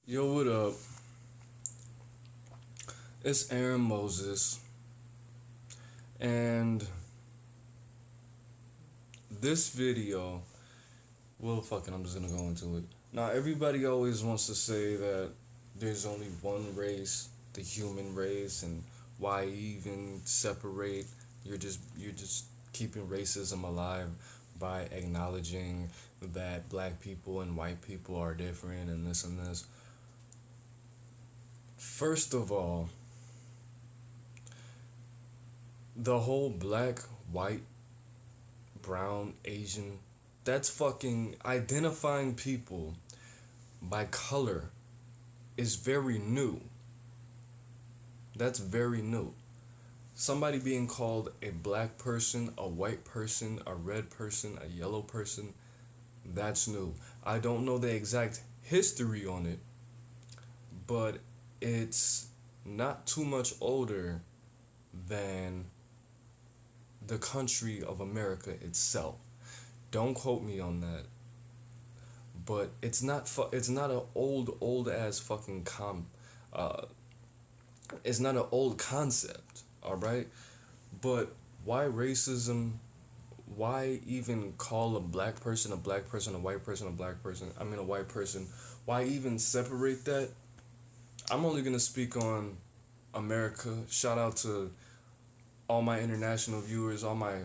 Yo, what up? It's AaroniMoses, and this video, well, fuck it, I'm just gonna go into it. Now, everybody always wants to say that there's only one race, the human race, and why even separate? You're just keeping racism alive by acknowledging that black people and white people are different and this and this. First of all, the whole black, white, brown, Asian, that's fucking identifying people by color is very new. That's very new. Somebody being called a black person, a white person, a red person, a yellow person, that's new. I don't know the exact history on it, but it's not too much older than the country of America itself. Don't quote me on that, but it's not an old ass fucking uh it's not an old concept, all right? But why racism? Why even call a black person a black person, a white person a black person? I mean a white person. Why even separate that? I'm only gonna speak on America. Shout out to all my international viewers, all my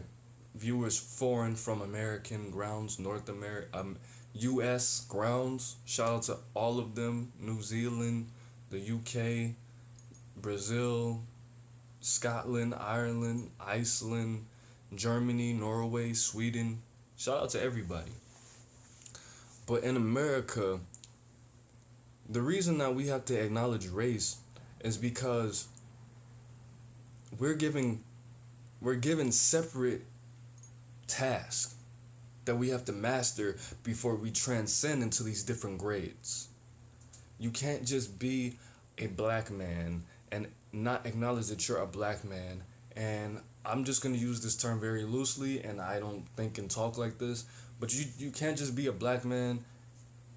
viewers foreign from American grounds, North America, U.S. grounds. Shout out to all of them: New Zealand, the U.K., Brazil, Scotland, Ireland, Iceland, Germany, Norway, Sweden. Shout out to everybody. But in America, the reason that we have to acknowledge race is because we're giving we're given separate tasks that we have to master before we transcend into these different grades. You can't just be a black man and not acknowledge that you're a black man. And I'm just going to use this term very loosely, and I don't think and talk like this, but you can't just be a black man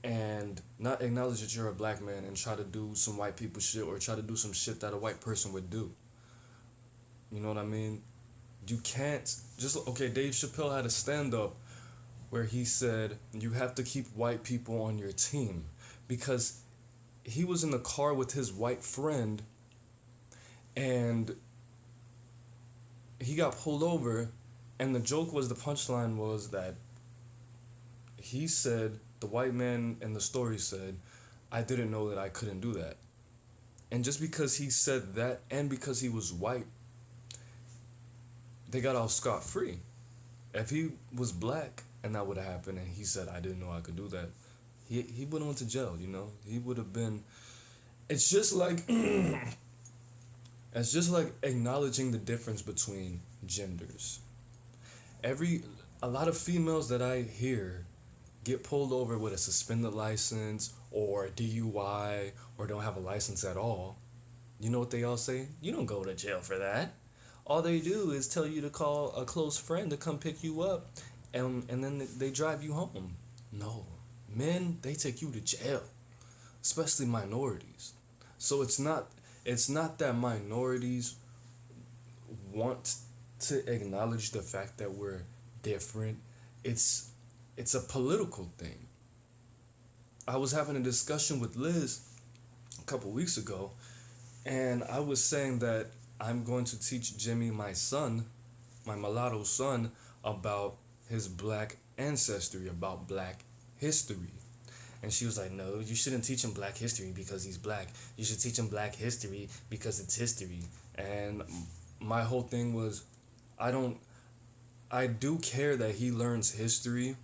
and not acknowledge that you're a black man and try to do some white people shit or try to do some shit that a white person would do. You know what I mean? You can't just, okay, Dave Chappelle had a stand up where he said you have to keep white people on your team because he was in the car with his white friend and he got pulled over, and the joke was, the punchline was that he said, the white man in the story said, I didn't know that I couldn't do that. And just because he said that and because he was white, they got off scot-free. If he was black and that would have happened and he said, I didn't know I could do that, he would have went to jail, you know? He would have been... It's just like... it's just like acknowledging the difference between genders. A lot of females that I hear get pulled over with a suspended license or DUI or don't have a license at all. You know what they all say? You don't go to jail for that. All they do is tell you to call a close friend to come pick you up, and then they drive you home. No. Men, they take you to jail, especially minorities. So it's not that minorities want to acknowledge the fact that we're different. It's a political thing. I was having a discussion with Liz a couple weeks ago, and I was saying that I'm going to teach Jimmy, my son, my mulatto son, about his black ancestry, about black history. And she was like, no, you shouldn't teach him black history because he's black. You should teach him black history because it's history. And my whole thing was, I do care that he learns history,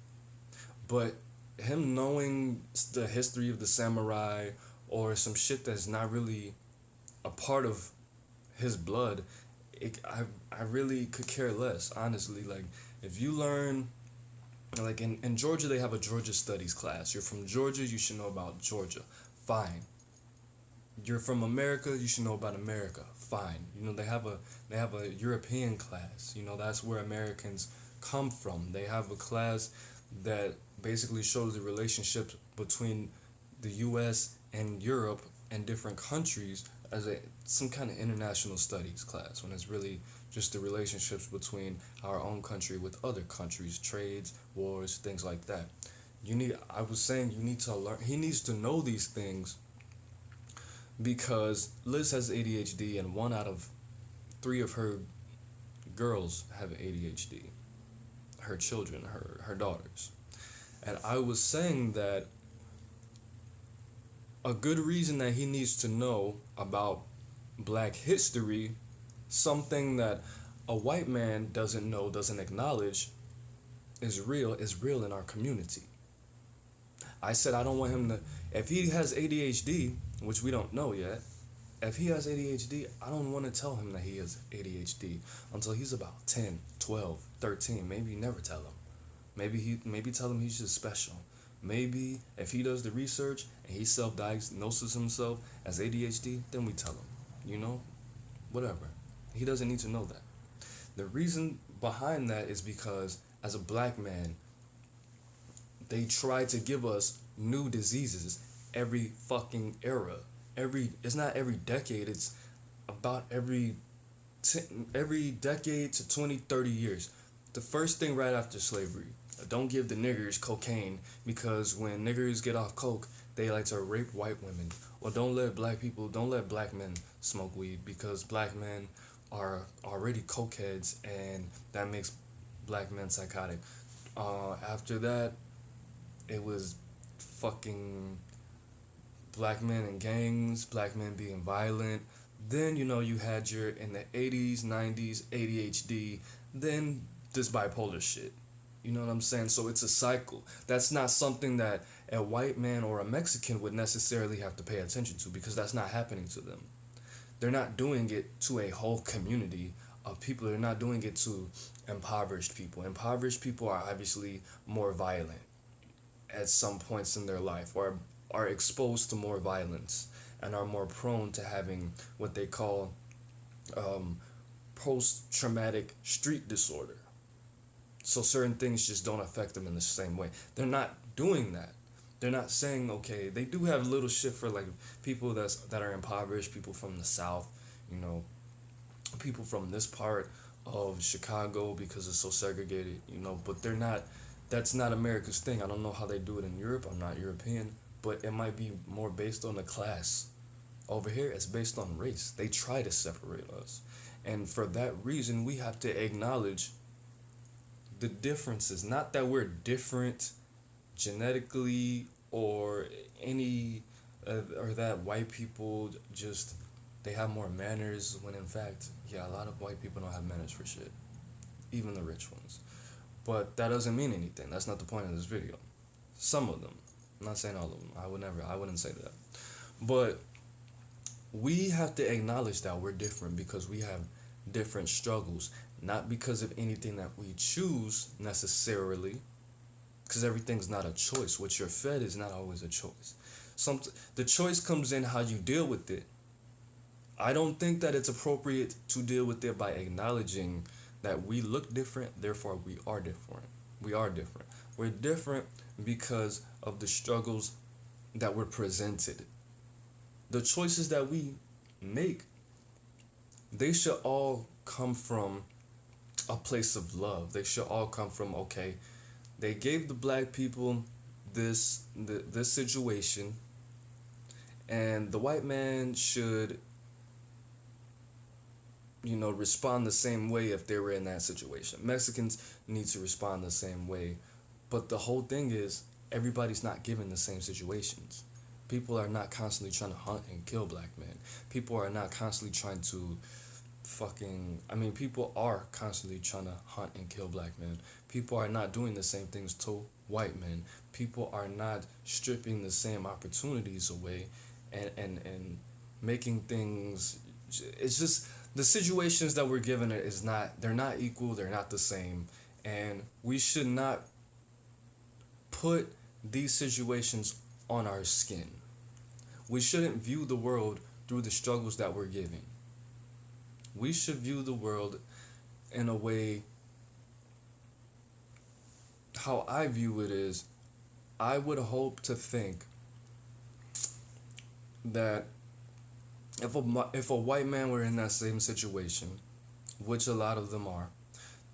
but him knowing the history of the samurai or some shit that's not really a part of his blood, I really could care less, honestly. Like, if you learn, like in Georgia, they have a Georgia studies class. You're from Georgia, you should know about Georgia. Fine. You're from America, you should know about America. Fine. You know, they have a European class. You know, that's where Americans come from. They have a class that basically shows the relationships between the US in Europe and different countries as a some kind of international studies class, when it's really just the relationships between our own country with other countries, trades, wars, things like that. I was saying you need to learn, he needs to know these things because Liz has ADHD and one out of three of her girls have ADHD. Her children, her daughters. And I was saying that a good reason that he needs to know about black history, something that a white man doesn't know, doesn't acknowledge, is real in our community. I said I don't want him to, if he has ADHD, which we don't know yet, if he has ADHD, I don't want to tell him that he has ADHD until he's about 10, 12, 13. Maybe never tell him. Maybe tell him he's just special. Maybe if he does the research and he self-diagnoses himself as ADHD, then we tell him. You know? Whatever. He doesn't need to know that. The reason behind that is because as a black man, they try to give us new diseases every fucking era. It's not every decade, it's about every decade to 20, 30 years. The first thing right after slavery, don't give the niggers cocaine because when niggers get off coke, they like to rape white women. Or don't let black men smoke weed because black men are already cokeheads and that makes black men psychotic. After that, it was fucking black men in gangs, black men being violent. Then, you had in the 80s, 90s, ADHD, then this bipolar shit. You know what I'm saying? So it's a cycle. That's not something that a white man or a Mexican would necessarily have to pay attention to because that's not happening to them. They're not doing it to a whole community of people. They're not doing it to impoverished people. Impoverished people are obviously more violent at some points in their life or are exposed to more violence and are more prone to having what they call post-traumatic street disorder. So certain things just don't affect them in the same way. They're not doing that. They're not saying, okay, they do have little shit for like people that are impoverished, people from the South, people from this part of Chicago because it's so segregated, but that's not America's thing. I don't know how they do it in Europe. I'm not European, but it might be more based on the class. Over here, it's based on race. They try to separate us. And for that reason, we have to acknowledge the differences. Not that we're different genetically or or that white people just, they have more manners when in fact, yeah, a lot of white people don't have manners for shit. Even the rich ones. But that doesn't mean anything. That's not the point of this video. Some of them. I'm not saying all of them. I wouldn't say that. But we have to acknowledge that we're different because we have different struggles. Not because of anything that we choose necessarily. Because everything's not a choice. What you're fed is not always a choice. The choice comes in how you deal with it. I don't think that it's appropriate to deal with it by acknowledging that we look different, therefore we are different. We are different. We're different because of the struggles that were presented. The choices that we make, they should all come from a place of love. They should all come from, okay, they gave the black people this situation, and the white man should respond the same way if they were in that situation. Mexicans need to respond the same way. But the whole thing is, everybody's not given the same situations. People are not constantly trying to hunt and kill black men. People are not constantly trying to people are constantly trying to hunt and kill black men. People are not doing the same things to white men. People are not stripping the same opportunities away and making things, it's just, the situations that we're given they're not equal, they're not the same, and we should not put these situations on our skin. We shouldn't view the world through the struggles that we're giving. We should view the world in a way, how I view it is, I would hope to think that if a white man were in that same situation, which a lot of them are,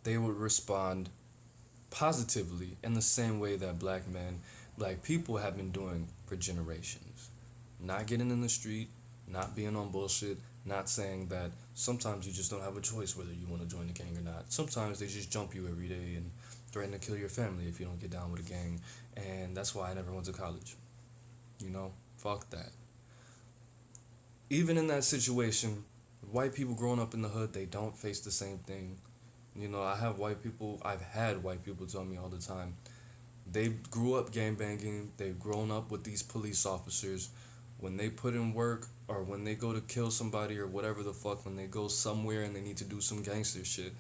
they would respond positively in the same way that black people have been doing for generations. Not getting in the street, not being on bullshit, not saying that sometimes you just don't have a choice whether you want to join the gang or not. Sometimes they just jump you every day and threaten to kill your family if you don't get down with a gang. And that's why I never went to college. You know, fuck that. Even in that situation, white people growing up in the hood, they don't face the same thing. You know, I've had white people tell me all the time, they grew up gang banging, they've grown up with these police officers. When they put in work or when they go to kill somebody or whatever the fuck, when they go somewhere and they need to do some gangster shit,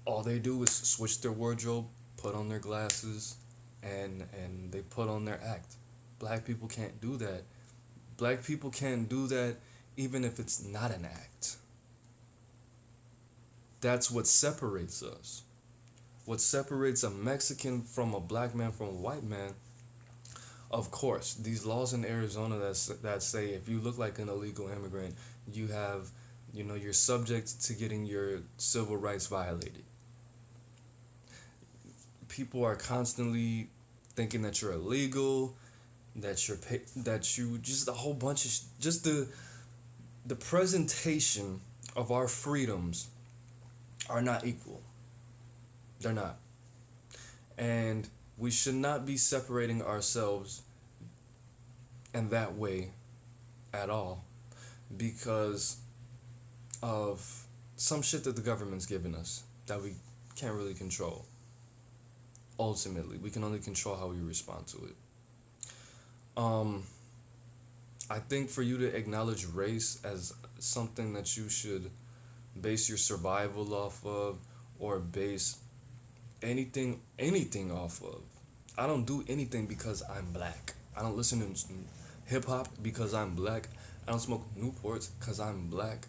all they do is switch their wardrobe, put on their glasses, and they put on their act. Black people can't do that. Black people can't do that even if it's not an act. That's what separates us. What separates a Mexican from a black man from a white man, of course, these laws in Arizona that say if you look like an illegal immigrant, you're subject to getting your civil rights violated. People are constantly thinking that you're illegal, that you just a whole bunch of just the presentation of our freedoms are not equal. They're not. And we should not be separating ourselves in that way at all because of some shit that the government's given us that we can't really control. Ultimately, we can only control how we respond to it. I think for you to acknowledge race as something that you should base your survival off of or base anything off of. I don't do anything because I'm black. I don't listen to hip hop because I'm black. I don't smoke Newports because I'm black.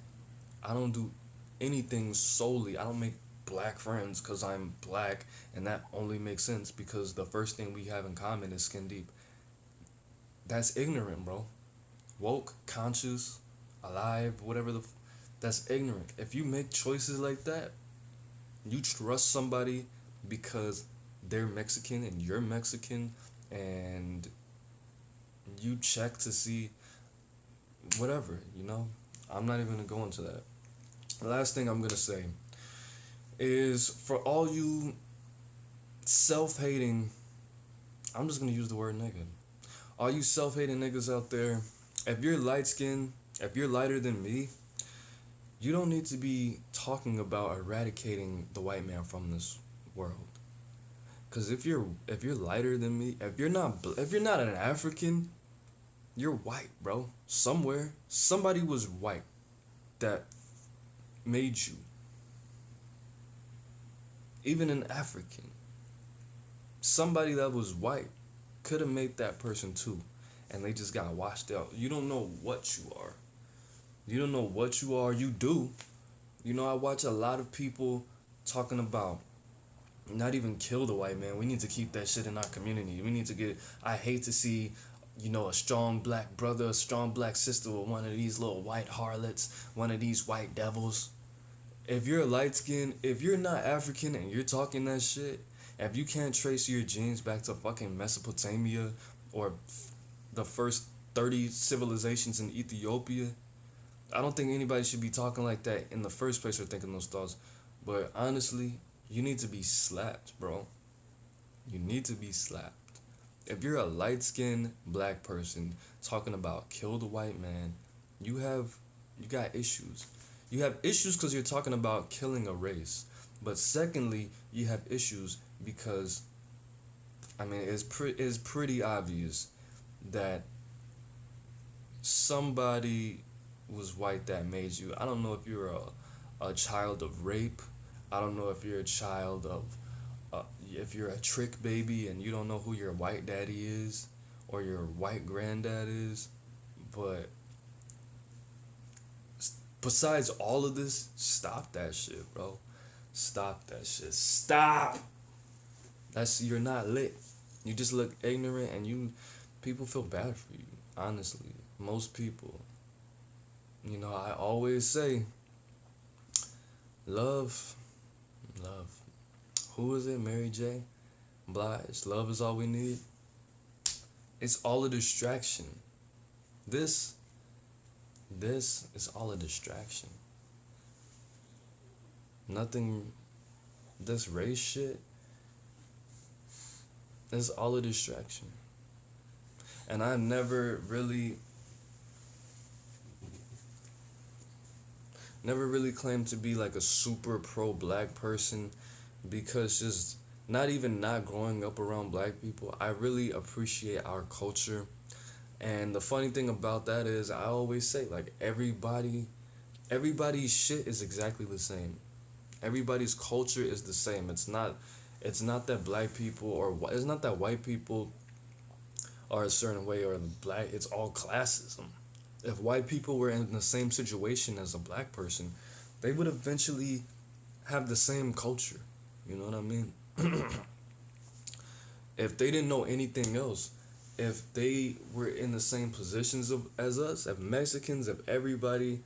I don't do anything solely. I don't make black friends because I'm black, and that only makes sense because the first thing we have in common is skin deep. That's ignorant, bro. Woke, conscious, alive, whatever that's ignorant. If you make choices like that, you trust somebody because they're Mexican and you're Mexican, and you check to see whatever, I'm not even gonna go into that. The last thing I'm gonna say is for all you self-hating, I'm just gonna use the word nigga. All you self-hating niggas out there, if you're light-skinned, if you're lighter than me, you don't need to be talking about eradicating the white man from this world. Cause if you're lighter than me, if you're not an African, you're white, bro. Somewhere, somebody was white that made you. Even an African, somebody that was white could have made that person too, and they just got washed out. You don't know what you are. You don't know what you are. You do. I watch a lot of people talking about not even kill the white man. We need to keep that shit in our community. We need to get. I hate to see, a strong black brother, a strong black sister with one of these little white harlots, one of these white devils. If you're light skinned, if you're not African and you're talking that shit, if you can't trace your genes back to fucking Mesopotamia or the first 30 civilizations in Ethiopia, I don't think anybody should be talking like that in the first place or thinking those thoughts. But honestly, you need to be slapped, bro. You need to be slapped. If you're a light-skinned black person talking about kill the white man, you got issues. You have issues because you're talking about killing a race. But secondly, you have issues because, it's pretty obvious that somebody was white that made you. I don't know if you're a child of rape. I don't know if you're a child of, if you're a trick baby and you don't know who your white daddy is or your white granddad is. But besides all of this, stop that shit, bro. Stop that shit. Stop! You're not lit. You just look ignorant and people feel bad for you, honestly. Most people. You know, I always say, love, love. Who is it? Mary J. Blige. Love is all we need. It's all a distraction. This, this is all a distraction. Nothing, this race shit is all a distraction. And I never really claimed to be like a super pro black person, because just not even not growing up around black people, I really appreciate our culture. And the funny thing about that is, I always say, like, everybody's shit is exactly the same. Everybody's culture is the same. It's not that black people it's not that white people are a certain way, or the black, it's all classism. If white people were in the same situation as a black person, they would eventually have the same culture. You know what I mean? If they didn't know anything else, if they were in the same positions as us, if Mexicans, if everybody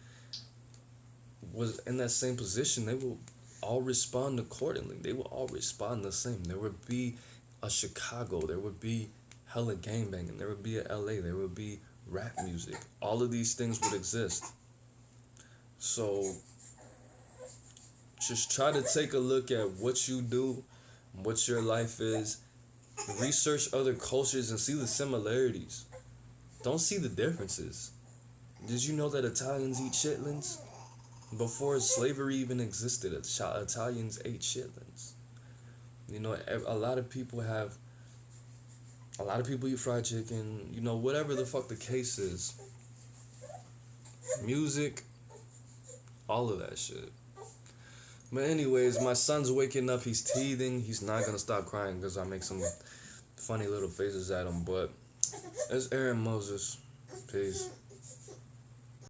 was in that same position, they will all respond accordingly. They will all respond the same. There would be a Chicago, there would be hella gangbanging, there would be a LA, there would be rap music. All of these things would exist. So just try to take a look at what you do, what your life is. Research other cultures and see the similarities. Don't see the differences. Did you know that Italians eat chitlins? Before slavery even existed, Italians ate chitlins. You know, a lot of people eat fried chicken, you know, whatever the fuck the case is. Music, all of that shit. But anyways, my son's waking up, he's teething, he's not gonna stop crying because I make some funny little faces at him, but it's AaroniMoses. Peace.